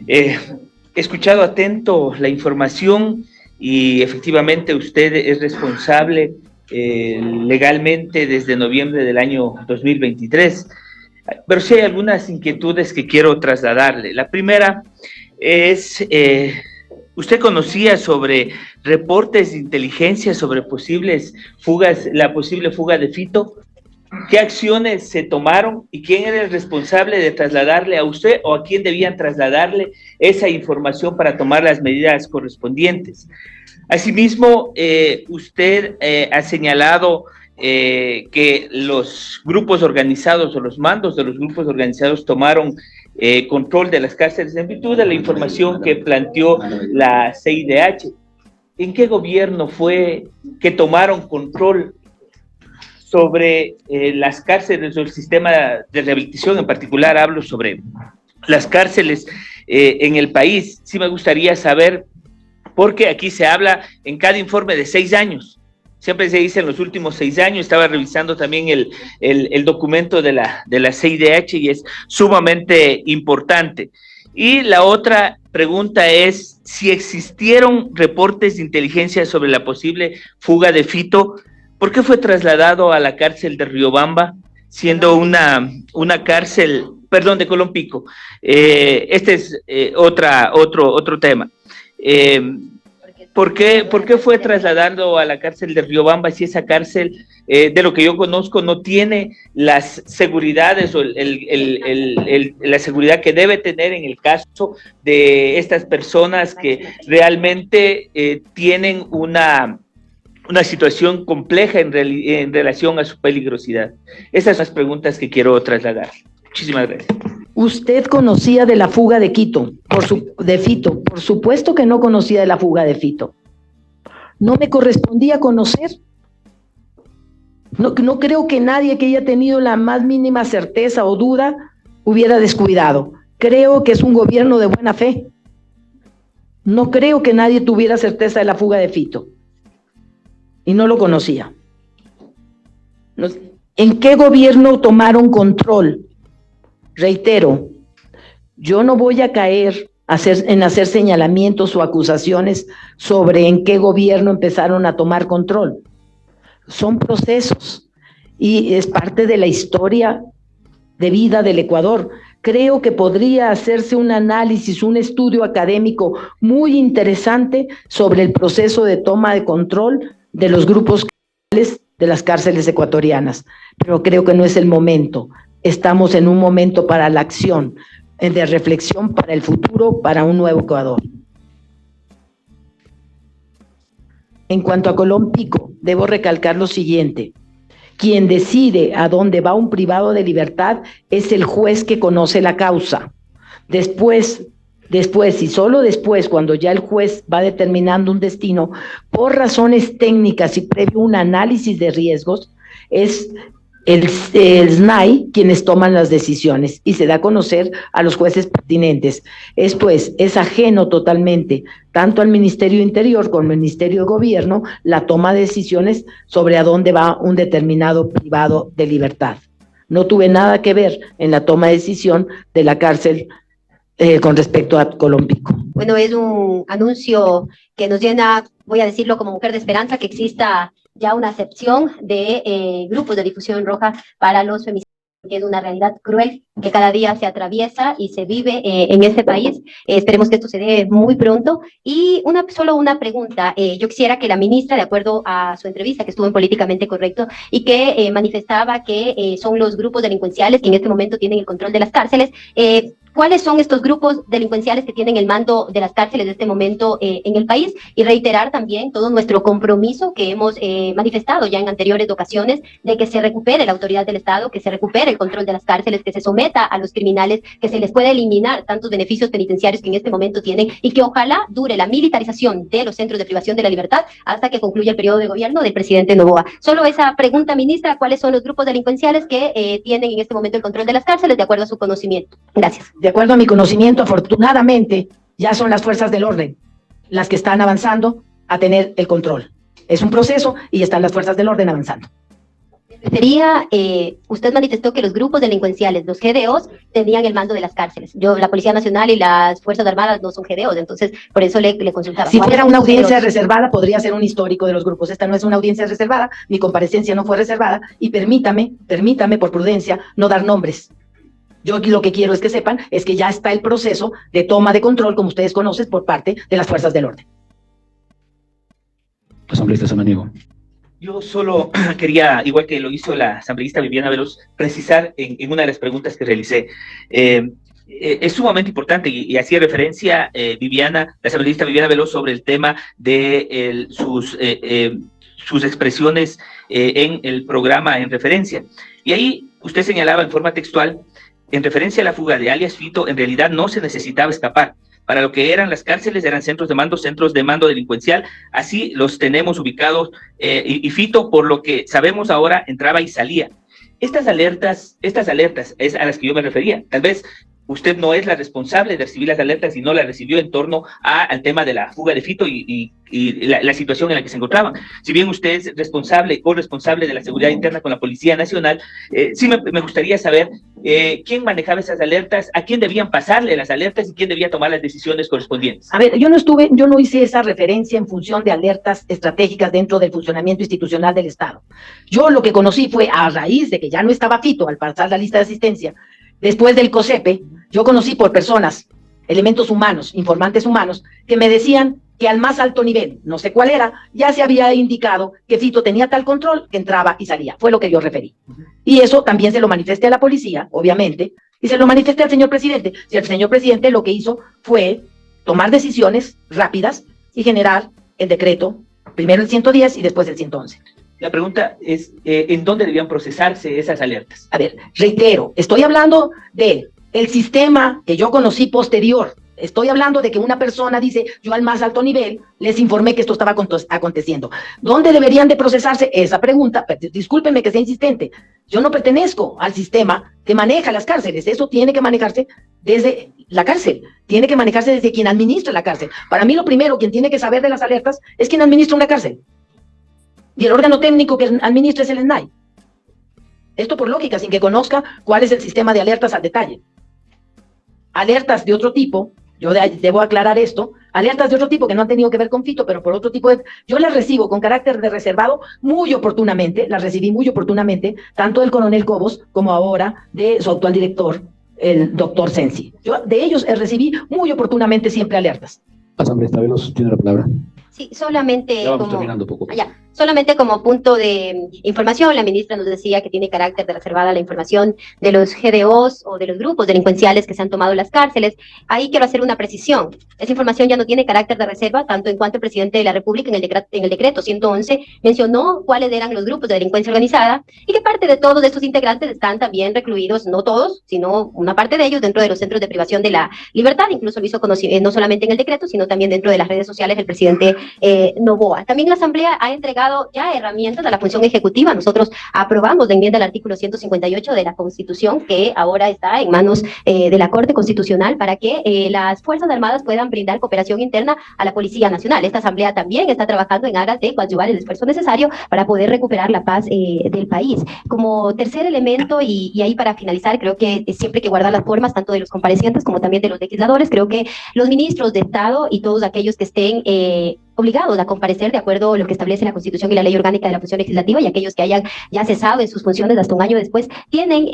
He escuchado atento la información y efectivamente usted es responsable legalmente desde noviembre del año 2023. Pero sí hay algunas inquietudes que quiero trasladarle. La primera es, ¿usted conocía sobre reportes de inteligencia sobre posibles fugas, la posible fuga de Fito? ¿Qué acciones se tomaron y quién era el responsable de trasladarle a usted o a quién debían trasladarle esa información para tomar las medidas correspondientes? Asimismo, usted ha señalado que los grupos organizados o los mandos de los grupos organizados tomaron control de las cárceles en virtud de la información que planteó la CIDH. ¿En qué gobierno fue que tomaron control sobre las cárceles o el sistema de rehabilitación? En particular hablo sobre las cárceles en el país. Sí me gustaría saber, porque aquí se habla en cada informe de 6 años. Siempre se dice en los últimos 6 años. Estaba revisando también el documento de la CIDH y es sumamente importante. Y la otra pregunta es si existieron reportes de inteligencia sobre la posible fuga de Fito. ¿Por qué fue trasladado a la cárcel de Riobamba, siendo una cárcel, perdón, de Colón Pico? Este es otro tema. ¿Por qué fue trasladado a la cárcel de Riobamba si esa cárcel, de lo que yo conozco, no tiene las seguridades o la seguridad que debe tener en el caso de estas personas que realmente tienen una situación compleja en relación a su peligrosidad? Esas son las preguntas que quiero trasladar. Muchísimas gracias. ¿Usted conocía de la fuga de Fito? Por supuesto que no conocía de la fuga de Fito. No me correspondía conocer. No creo que nadie que haya tenido la más mínima certeza o duda hubiera descuidado. Creo que es un gobierno de buena fe. No creo que nadie tuviera certeza de la fuga de Fito. Y no lo conocía. ¿En qué gobierno tomaron control? Reitero, yo no voy a caer en hacer señalamientos o acusaciones sobre en qué gobierno empezaron a tomar control. Son procesos y es parte de la historia de vida del Ecuador. Creo que podría hacerse un análisis, un estudio académico muy interesante sobre el proceso de toma de control de los grupos de las cárceles ecuatorianas, pero creo que no es el momento. Estamos en un momento para la acción, de reflexión para el futuro, para un nuevo Ecuador. En cuanto a Colón Pico, debo recalcar lo siguiente. Quien decide a dónde va un privado de libertad es el juez que conoce la causa. Después y solo después, cuando ya el juez va determinando un destino, por razones técnicas y previo un análisis de riesgos, es el SNAI quienes toman las decisiones y se da a conocer a los jueces pertinentes. Esto es ajeno totalmente, tanto al Ministerio de Interior como al Ministerio de Gobierno, la toma de decisiones sobre a dónde va un determinado privado de libertad. No tuve nada que ver en la toma de decisión de la cárcel con respecto a Colón Pico. Bueno, es un anuncio que nos llena, voy a decirlo como mujer de esperanza, que exista ya una acepción de grupos de difusión roja para los femicidios, que es una realidad cruel que cada día se atraviesa y se vive en este país. Esperemos que esto se dé muy pronto. Y solo una pregunta. Yo quisiera que la ministra, de acuerdo a su entrevista, que estuvo en Políticamente Correcto, y que manifestaba que son los grupos delincuenciales que en este momento tienen el control de las cárceles, ¿cuáles son estos grupos delincuenciales que tienen el mando de las cárceles de este momento en el país? Y reiterar también todo nuestro compromiso que hemos manifestado ya en anteriores ocasiones de que se recupere la autoridad del Estado, que se recupere el control de las cárceles, que se someta a los criminales, que se les pueda eliminar tantos beneficios penitenciarios que en este momento tienen y que ojalá dure la militarización de los centros de privación de la libertad hasta que concluya el periodo de gobierno del presidente Noboa. Solo esa pregunta, ministra, ¿cuáles son los grupos delincuenciales que tienen en este momento el control de las cárceles de acuerdo a su conocimiento? Gracias. De acuerdo a mi conocimiento, afortunadamente, ya son las fuerzas del orden las que están avanzando a tener el control. Es un proceso y están las fuerzas del orden avanzando. Sería, usted manifestó que los grupos delincuenciales, los GDOs, tenían el mando de las cárceles. La Policía Nacional y las Fuerzas Armadas no son GDOs, entonces por eso le consultaba. Si fuera una audiencia reservada, podría ser un histórico de los grupos. Esta no es una audiencia reservada, mi comparecencia no fue reservada, y permítame, por prudencia, no dar nombres. Yo lo que quiero es que sepan es que ya está el proceso de toma de control, como ustedes conocen, por parte de las fuerzas del orden. Asambleísta Samaniego. Yo solo quería, igual que lo hizo la asambleísta Viviana Veloz, precisar en una de las preguntas que realicé. Es sumamente importante, y hacía referencia Viviana, la asambleísta Viviana Veloz, sobre el tema de sus expresiones en el programa en referencia. Y ahí usted señalaba en forma textual, en referencia a la fuga de alias Fito, en realidad no se necesitaba escapar. Para lo que eran las cárceles, eran centros de mando delincuencial, así los tenemos ubicados, y Fito, por lo que sabemos ahora, entraba y salía. Estas alertas es a las que yo me refería. Tal vez usted no es la responsable de recibir las alertas y no las recibió en torno al tema de la fuga de Fito y la situación en la que se encontraban. Si bien usted es responsable, corresponsable de la seguridad interna con la Policía Nacional, sí me gustaría saber quién manejaba esas alertas, a quién debían pasarle las alertas y quién debía tomar las decisiones correspondientes. A ver, yo no hice esa referencia en función de alertas estratégicas dentro del funcionamiento institucional del Estado. Yo lo que conocí fue a raíz de que ya no estaba Fito al pasar la lista de asistencia, después del COSEPE, yo conocí por personas, elementos humanos, informantes humanos, que me decían que al más alto nivel, no sé cuál era, ya se había indicado que Fito tenía tal control que entraba y salía. Fue lo que yo referí. Y eso también se lo manifesté a la policía, obviamente, y se lo manifesté al señor presidente. Si el señor presidente lo que hizo fue tomar decisiones rápidas y generar el decreto, primero el 110 y después el 111. La pregunta es, ¿en dónde debían procesarse esas alertas? A ver, reitero, estoy hablando del sistema que yo conocí posterior. Estoy hablando de que una persona dice, yo al más alto nivel les informé que esto estaba aconteciendo. ¿Dónde deberían de procesarse? Esa pregunta, discúlpenme que sea insistente, yo no pertenezco al sistema que maneja las cárceles. Eso tiene que manejarse desde la cárcel, tiene que manejarse desde quien administra la cárcel. Para mí lo primero, quien tiene que saber de las alertas es quien administra una cárcel. Y el órgano técnico que administra es el SNAI. Esto por lógica, sin que conozca cuál es el sistema de alertas al detalle. Alertas de otro tipo, yo debo aclarar esto, alertas de otro tipo que no han tenido que ver con Fito, pero por otro tipo yo las recibo con carácter de reservado muy oportunamente, las recibí muy oportunamente, tanto del coronel Cobos como ahora de su actual director, el doctor Sensi. Yo de ellos recibí muy oportunamente siempre alertas. Asambleísta Veloz tiene la palabra. Sí, solamente ya vamos terminando poco. Solamente como punto de información, la ministra nos decía que tiene carácter de reservada la información de los GDOs o de los grupos delincuenciales que se han tomado las cárceles. Ahí quiero hacer una precisión. Esa información ya no tiene carácter de reserva, tanto en cuanto el presidente de la República en el decreto 111 mencionó cuáles eran los grupos de delincuencia organizada y que parte de todos estos integrantes están también recluidos, no todos, sino una parte de ellos dentro de los centros de privación de la libertad. Incluso lo hizo no solamente en el decreto, sino también dentro de las redes sociales del presidente Noboa. También la Asamblea ha entregado ya herramientas a la función ejecutiva. Nosotros aprobamos la enmienda al artículo 158 de la Constitución, que ahora está en manos de la Corte Constitucional, para que las Fuerzas Armadas puedan brindar cooperación interna a la Policía Nacional. Esta Asamblea también está trabajando en aras de coadyuvar el esfuerzo necesario para poder recuperar la paz del país. Como tercer elemento, y ahí para finalizar, creo que siempre hay que guardar las formas, tanto de los comparecientes como también de los legisladores. Creo que los ministros de Estado y todos aquellos que estén obligados a comparecer de acuerdo a lo que establece la Constitución y la Ley Orgánica de la Función Legislativa, y aquellos que hayan ya cesado en sus funciones hasta un año después, tienen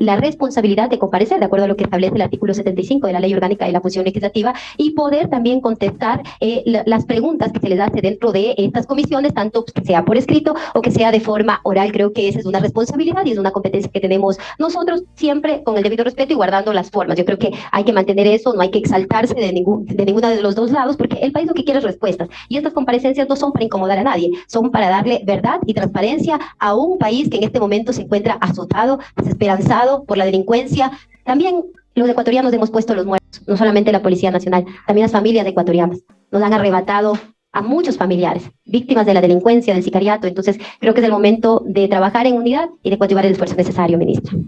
la responsabilidad de comparecer de acuerdo a lo que establece el artículo 75 de la Ley Orgánica de la Función Legislativa, y poder también contestar las preguntas que se les hace dentro de estas comisiones, tanto que sea por escrito o que sea de forma oral. Creo que esa es una responsabilidad y es una competencia que tenemos nosotros, siempre con el debido respeto y guardando las formas. Yo creo que hay que mantener eso, no hay que exaltarse de ninguna de los dos lados, porque el país lo que quiere es respuestas. Y estas comparecencias no son para incomodar a nadie, son para darle verdad y transparencia a un país que en este momento se encuentra azotado, desesperanzado por la delincuencia. También los ecuatorianos hemos puesto los muertos, no solamente la Policía Nacional, también las familias ecuatorianas. Nos han arrebatado a muchos familiares, víctimas de la delincuencia, del sicariato. Entonces, creo que es el momento de trabajar en unidad y de coadyuvar el esfuerzo necesario, ministra.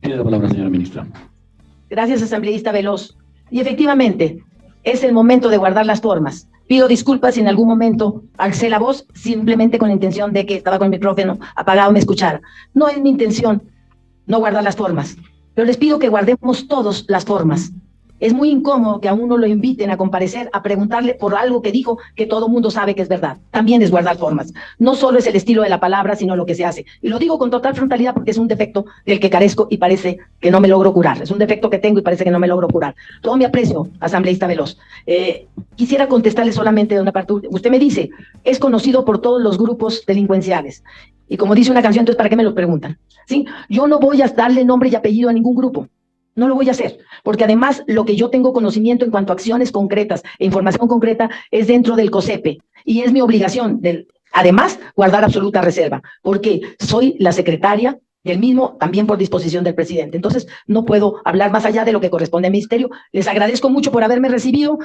Tiene la palabra, señora ministra. Gracias, asambleísta Veloz. Y efectivamente, es el momento de guardar las formas. Pido disculpas si en algún momento alcé la voz simplemente con la intención de que estaba con el micrófono apagado me escuchara. No es mi intención no guardar las formas, pero les pido que guardemos todos las formas. Es muy incómodo que a uno lo inviten a comparecer, a preguntarle por algo que dijo que todo mundo sabe que es verdad. También es guardar formas. No solo es el estilo de la palabra, sino lo que se hace. Y lo digo con total frontalidad porque es un defecto del que carezco y parece que no me logro curar. Es un defecto que tengo y parece que no me logro curar. Todo mi aprecio, asambleísta Veloz. Quisiera contestarle solamente de una parte. Usted me dice, es conocido por todos los grupos delincuenciales. Y como dice una canción, entonces, ¿para qué me lo preguntan? ¿Sí? Yo no voy a darle nombre y apellido a ningún grupo. No lo voy a hacer, porque además lo que yo tengo conocimiento en cuanto a acciones concretas e información concreta es dentro del COSEPE y es mi obligación, además, guardar absoluta reserva, porque soy la secretaria del mismo, también por disposición del presidente. Entonces, no puedo hablar más allá de lo que corresponde al ministerio. Les agradezco mucho por haberme recibido.